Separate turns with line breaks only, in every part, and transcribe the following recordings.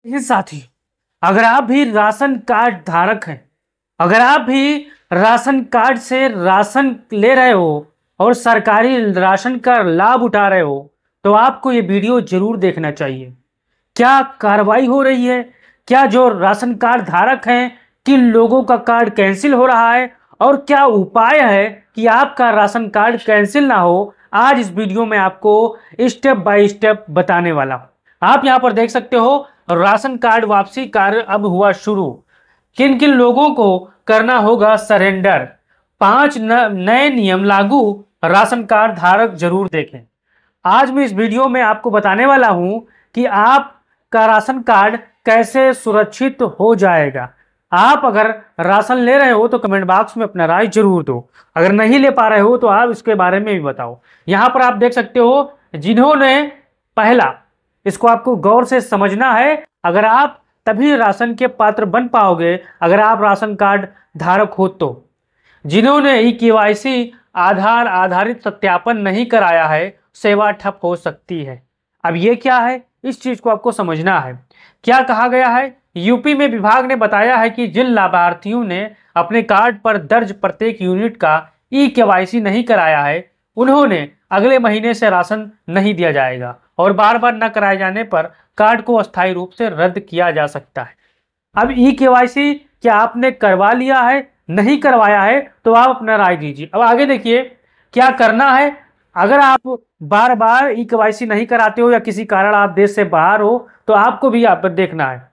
ये साथी, अगर आप भी राशन कार्ड धारक हैं, अगर आप भी राशन कार्ड से राशन ले रहे हो और सरकारी राशन का लाभ उठा रहे हो, तो आपको ये वीडियो जरूर देखना चाहिए। क्या कार्रवाई हो रही है? क्या जो राशन कार्ड धारक हैं, किन लोगों का कार्ड कैंसिल हो रहा है और क्या उपाय है कि आपका राशन कार्ड कैंसिल ना हो, आज इस वीडियो में आपको स्टेप बाय स्टेप बताने वाला हूं। आप यहां पर देख सकते हो, राशन कार्ड वापसी कार्य अब हुआ शुरू। किन किन लोगों को करना होगा सरेंडर, 5 नए नियम लागू, राशन कार्ड धारक जरूर देखें। आज मैं इस वीडियो में आपको बताने वाला हूं कि आपका राशन कार्ड कैसे सुरक्षित हो जाएगा। आप अगर राशन ले रहे हो तो कमेंट बॉक्स में अपना राय जरूर दो, अगर नहीं ले पा रहे हो तो आप इसके बारे में भी बताओ। यहां पर आप देख सकते हो, जिन्होंने पहला, इसको आपको गौर से समझना है, अगर आप तभी राशन के पात्र बन पाओगे अगर आप राशन कार्ड धारक हो तो। जिन्होंने ई-केवाईसी आधार आधारित सत्यापन नहीं कराया है, सेवा ठप हो सकती है। अब ये क्या है, इस चीज को आपको समझना है। क्या कहा गया है? यूपी में विभाग ने बताया है कि जिन लाभार्थियों ने अपने कार्ड पर दर्ज प्रत्येक यूनिट का ई-केवाईसी नहीं कराया है, उन्होंने अगले महीने से राशन नहीं दिया जाएगा और बार बार न कराए जाने पर कार्ड को अस्थायी रूप से रद्द किया जा सकता है। अब ई-केवाईसी क्या आपने करवा लिया है, नहीं करवाया है, तो आप अपना राय दीजिए। अब आगे देखिए क्या करना है। अगर आप बार बार ई-केवाईसी नहीं कराते हो या किसी कारण आप देश से बाहर हो, तो आपको भी यहाँ पर देखना है,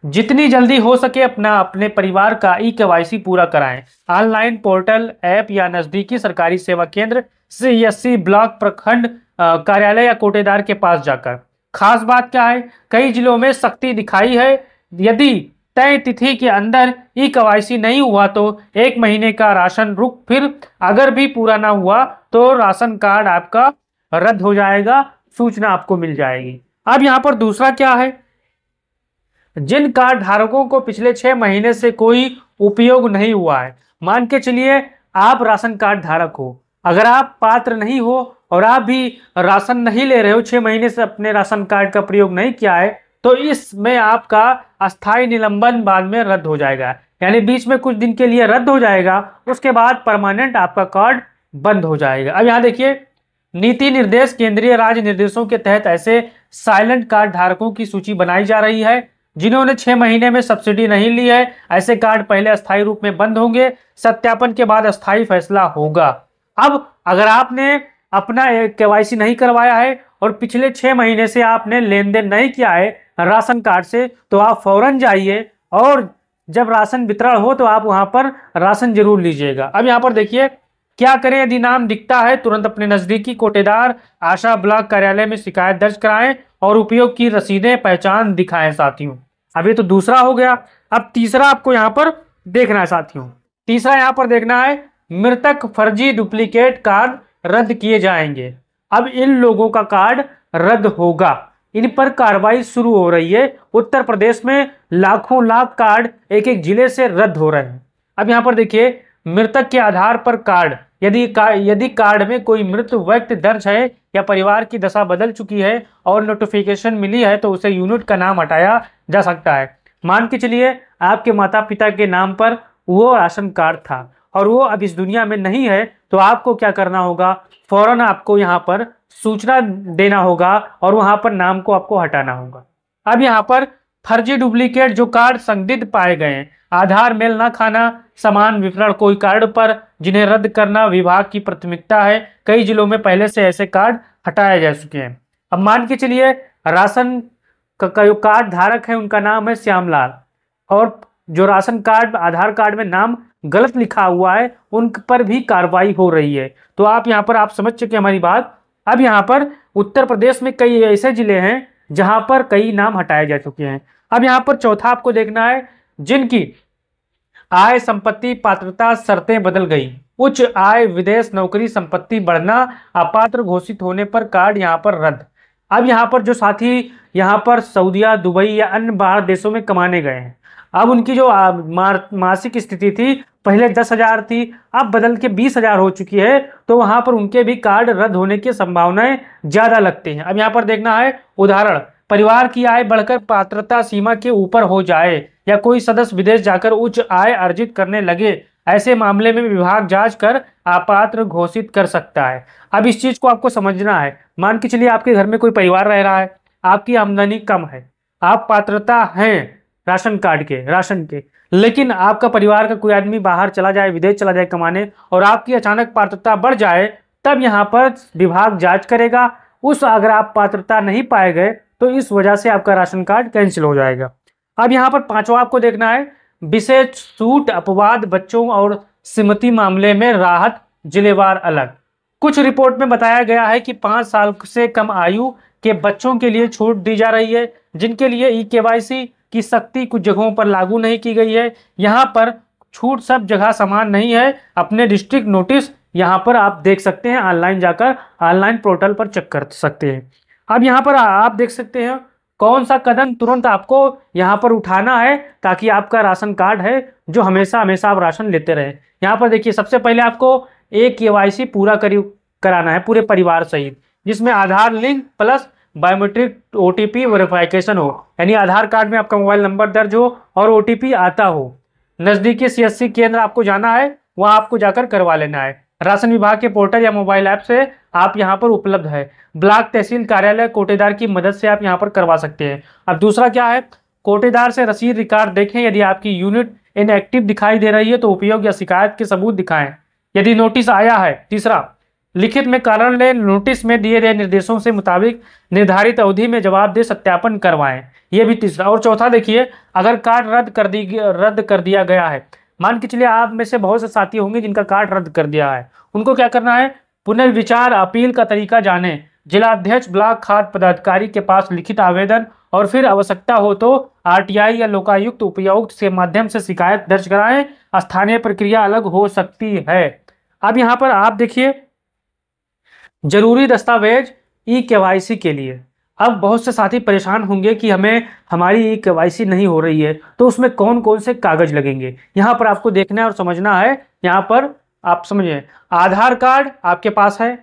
जितनी जल्दी हो सके अपने परिवार का ई-केवाईसी पूरा कराएं। ऑनलाइन पोर्टल, ऐप या नजदीकी सरकारी सेवा केंद्र, सीएससी, ब्लॉक, प्रखंड कार्यालय या कोटेदार के पास जाकर। खास बात क्या है, कई जिलों में सख्ती दिखाई है। यदि तय तिथि के अंदर ई-केवाईसी नहीं हुआ तो 1 महीने का राशन रुक, फिर अगर भी पूरा ना हुआ तो राशन कार्ड आपका रद्द हो जाएगा, सूचना आपको मिल जाएगी। अब यहाँ पर दूसरा क्या है, जिन कार्ड धारकों को पिछले 6 महीने से कोई उपयोग नहीं हुआ है, मान के चलिए आप राशन कार्ड धारक हो, अगर आप पात्र नहीं हो और आप भी राशन नहीं ले रहे हो, 6 महीने से अपने राशन कार्ड का प्रयोग नहीं किया है, तो इसमें आपका अस्थायी निलंबन बाद में रद्द हो जाएगा। यानी बीच में कुछ दिन के लिए रद्द हो जाएगा, उसके बाद परमानेंट आपका कार्ड बंद हो जाएगा। अब यहाँ देखिए, नीति निर्देश केंद्रीय राज्य निर्देशों के तहत ऐसे साइलेंट कार्ड धारकों की सूची बनाई जा रही है जिन्होंने 6 महीने में सब्सिडी नहीं ली है। ऐसे कार्ड पहले अस्थायी रूप में बंद होंगे, सत्यापन के बाद अस्थायी फैसला होगा। अब अगर आपने अपना केवाईसी नहीं करवाया है और पिछले 6 महीने से आपने लेन देन नहीं किया है राशन कार्ड से, तो आप फौरन जाइए और जब राशन वितरण हो तो आप वहां पर राशन जरूर लीजिएगा। अब यहाँ पर देखिए क्या करें, यदि नाम दिखता है तुरंत अपने नजदीकी कोटेदार, आशा, ब्लॉक कार्यालय में शिकायत दर्ज कराएं और उपयोग की रसीदें, पहचान दिखाएं साथियों। अब ये तो दूसरा हो गया। अब तीसरा आपको यहाँ पर देखना है साथियों, तीसरा यहाँ पर देखना है, मृतक फर्जी डुप्लीकेट कार्ड रद्द किए जाएंगे। अब इन लोगों का कार्ड रद्द होगा, इन पर कार्रवाई शुरू हो रही है। उत्तर प्रदेश में लाखों लाख कार्ड एक एक जिले से रद्द हो रहे हैं। अब यहाँ पर देखिए, मृतक के आधार पर कार्ड, यदि कार्ड में कोई मृत व्यक्ति दर्ज है या परिवार की दशा बदल चुकी है और नोटिफिकेशन मिली है तो उसे यूनिट का नाम हटाया जा सकता है। मान के चलिए आपके माता पिता के नाम पर वो राशन कार्ड था और वो अब इस दुनिया में नहीं है, तो आपको क्या करना होगा, फौरन आपको यहाँ पर सूचना देना होगा और वहां पर नाम को आपको हटाना होगा। अब यहाँ पर फर्जी डुप्लीकेट जो कार्ड संदिग्ध पाए गए हैं, आधार मेल ना खाना, समान विवरण कोई कार्ड पर, जिन्हें रद्द करना विभाग की प्राथमिकता है। कई जिलों में पहले से ऐसे कार्ड हटाए जा चुके हैं। अब मान के चलिए राशन का जो कार्ड धारक है उनका नाम है श्यामलाल और जो राशन कार्ड आधार कार्ड में नाम गलत लिखा हुआ है उन पर भी कार्रवाई हो रही है। तो आप यहाँ पर आप समझ चुके हमारी बात। अब यहाँ पर उत्तर प्रदेश में कई ऐसे जिले हैं जहां पर कई नाम हटाए जा चुके हैं। अब यहाँ पर चौथा आपको देखना है, जिनकी आय, संपत्ति, पात्रता, शर्तें बदल गई, उच्च आय, विदेश नौकरी, संपत्ति बढ़ना, अपात्र घोषित होने पर कार्ड यहाँ पर रद्द। अब यहाँ पर जो साथी यहाँ पर सऊदीया, दुबई या अन्य बाहर देशों में कमाने गए हैं, अब उनकी जो मासिक स्थिति थी पहले 10,000 थी, अब बदल के 20,000 हो चुकी है, तो वहां पर उनके भी कार्ड रद्द होने की संभावनाएं ज्यादा लगती हैं। अब यहाँ पर देखना है उदाहरण, परिवार की आय बढ़कर पात्रता सीमा के ऊपर हो जाए या कोई सदस्य विदेश जाकर उच्च आय अर्जित करने लगे, ऐसे मामले में विभाग जांच कर अपात्र घोषित कर सकता है। अब इस चीज को आपको समझना है। मान के चलिए आपके घर में कोई परिवार रह रहा है, आपकी आमदनी कम है, आप पात्रता हैं राशन के, लेकिन आपका परिवार का कोई आदमी बाहर चला जाए, विदेश चला जाए कमाने, और आपकी अचानक पात्रता बढ़ जाए, तब यहाँ पर विभाग जांच करेगा। अगर आप पात्रता नहीं पाए गए तो इस वजह से आपका राशन कार्ड कैंसिल हो जाएगा। अब यहाँ पर पांचवा आपको देखना है, विशेष छूट अपवाद बच्चों और सिमती मामले में राहत जिलेवार अलग। कुछ रिपोर्ट में बताया गया है कि 5 साल से कम आयु के बच्चों के लिए छूट दी जा रही है, जिनके लिए ई-केवाईसी की सख्ती कुछ जगहों पर लागू नहीं की गई है। यहाँ पर छूट सब जगह समान नहीं है। अपने डिस्ट्रिक्ट नोटिस यहाँ पर आप देख सकते हैं, ऑनलाइन जाकर ऑनलाइन पोर्टल पर चेक कर सकते हैं। अब यहाँ पर आप देख सकते हैं कौन सा कदम तुरंत आपको यहाँ पर उठाना है ताकि आपका राशन कार्ड है जो हमेशा हमेशा आप राशन लेते रहे। यहाँ पर देखिए, सबसे पहले आपको ई-केवाईसी पूरा कराना है पूरे परिवार सहित, जिसमें Aadhaar link plus biometric OTP verification हो, यानी आधार कार्ड में आपका मोबाइल नंबर दर्ज हो और OTP आता हो। नजदीकी CSC केंद्र आपको जाना है, वहां आपको जाकर करवा लेना है। राशन विभाग के पोर्टल या मोबाइल ऐप से आप यहां पर उपलब्ध है। ब्लॉक तहसील कार्यालय कोटेदार की मदद से आप यहां पर करवा सकते हैं। अब दूसरा क्या है, कोटेदार से रसीद रिकॉर्ड देखें। यदि आपकी यूनिट इनएक्टिव दिखाई दे रही है तो उपयोग या शिकायत के सबूत दिखाएं। यदि नोटिस आया है, तीसरा, लिखित में कारण ले नोटिस में दिए गए निर्देशों से मुताबिक निर्धारित अवधि में जवाब दे सत्यापन करवाएं। यह भी तीसरा। और चौथा देखिए, अगर कार्ड रद्द कर दिया गया है, मान के चलिए आप में से बहुत से साथी होंगे जिनका कार्ड रद्द कर दिया है, उनको क्या करना है, पुनर्विचार अपील का तरीका जाने, जिलाध्यक्ष ब्लॉक खाद्य पदाधिकारी के पास लिखित आवेदन और फिर आवश्यकता हो तो RTI या लोकायुक्त उपयुक्त के माध्यम से शिकायत दर्ज कराएं। स्थानीय प्रक्रिया अलग हो सकती है। अब यहाँ पर आप देखिए, जरूरी दस्तावेज ई-केवाईसी के लिए अब बहुत से साथी परेशान होंगे कि हमारी ई-केवाईसी नहीं हो रही है, तो उसमें कौन कौन से कागज लगेंगे, यहाँ पर आपको देखना है और समझना है। यहाँ पर आप समझिए, आधार कार्ड आपके पास है,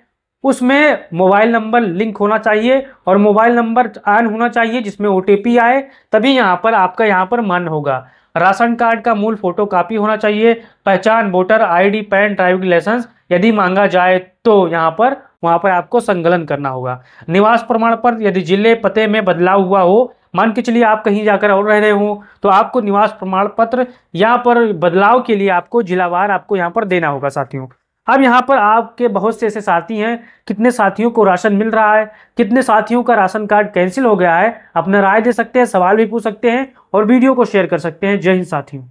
उसमें मोबाइल नंबर लिंक होना चाहिए और मोबाइल नंबर ऑन होना चाहिए जिसमें OTP आए, तभी यहाँ पर आपका मान्य होगा। राशन कार्ड का मूल फोटो कॉपी होना चाहिए। पहचान, voter ID, PAN, driving licence यदि मांगा जाए तो वहां पर आपको संकलन करना होगा। निवास प्रमाण पत्र, यदि जिले पते में बदलाव हुआ हो, मान के चलिए आप कहीं जाकर और रह रहे हो, तो आपको निवास प्रमाण पत्र यहाँ पर बदलाव के लिए आपको जिलावार आपको यहाँ पर देना होगा साथियों। अब यहाँ पर आपके बहुत से ऐसे साथी हैं, कितने साथियों को राशन मिल रहा है, कितने साथियों का राशन कार्ड कैंसिल हो गया है, अपना राय दे सकते हैं, सवाल भी पूछ सकते हैं और वीडियो को शेयर कर सकते हैं। जय हिंद साथियों।